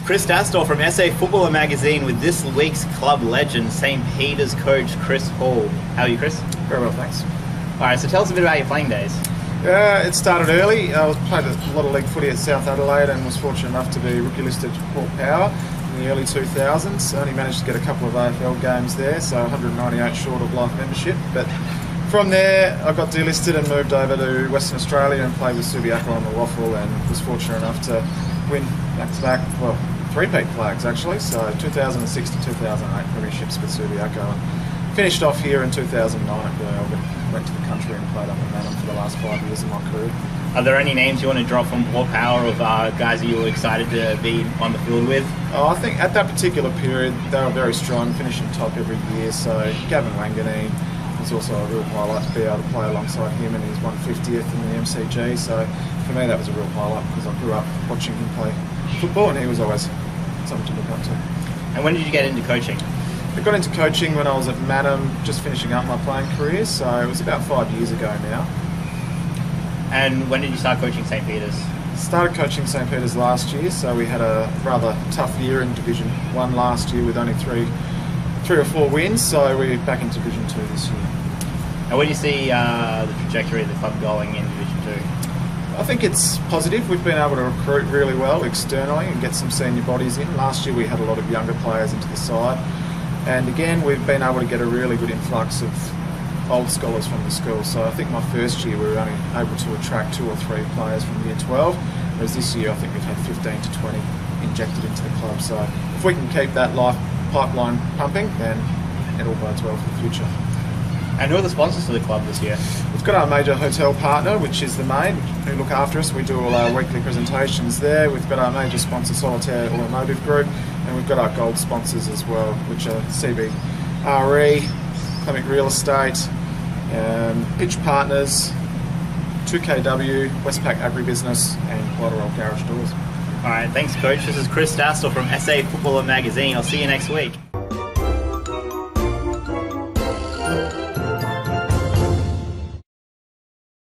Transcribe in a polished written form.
Chris Dastor from SA Footballer Magazine with this week's club legend, St. Peter's coach Chris Hall. How are you, Chris? Very well, thanks. Alright, so tell us a bit about your playing days. It started early. I played a lot of league footy at South Adelaide and was fortunate enough to be rookie listed to Port Power in the early 2000s. I only managed to get a couple of AFL games there, so 198 short of life membership. But from there, I got delisted and moved over to Western Australia and played with Subiaco on the Waffle, and was fortunate enough to win back-to-back, well, three-peat flags actually. So 2006 to 2008 premierships with Subiaco, and finished off here in 2009 at Glenelg. Went to the country and played under Manham for the last 5 years of my career. Are there any names you want to drop from Port Power of guys that you were excited to be on the field with? I think at that particular period they were very strong, finishing top every year. So Gavin Wanganeen was also a real highlight to be able to play alongside him, and he's 150th in the MCG. So for me that was a real highlight because I grew up watching him play football, and he was always something to look up to. And when did you get into coaching? I got into coaching when I was at Manham, just finishing up my playing career, so it was about 5 years ago now. And when did you start coaching St. Peter's? Started coaching St. Peter's last year, so we had a rather tough year in Division 1 last year with only three or four wins, so we're back in Division 2 this year. And where do you see the trajectory of the club going in Division 2? I think it's positive. We've been able to recruit really well externally and get some senior bodies in. Last year we had a lot of younger players into the side. And again, we've been able to get a really good influx of old scholars from the school. So I think my first year we were only able to attract 2 or 3 players from year 12, whereas this year I think we've had 15 to 20 injected into the club. So if we can keep that life pipeline pumping, then it all bodes well for the future. And who are the sponsors for the club this year? We've got our major hotel partner, which is the Main, who look after us. We do all our weekly presentations there. We've got our major sponsor, Solitaire Automotive Group, and we've got our gold sponsors as well, which are CBRE, Clemic Real Estate, Pitch Partners, 2KW, Westpac Agribusiness, and Gladwell Garage Doors. Alright, thanks coach. This is Chris Dastor from SA Footballer Magazine. I'll see you next week.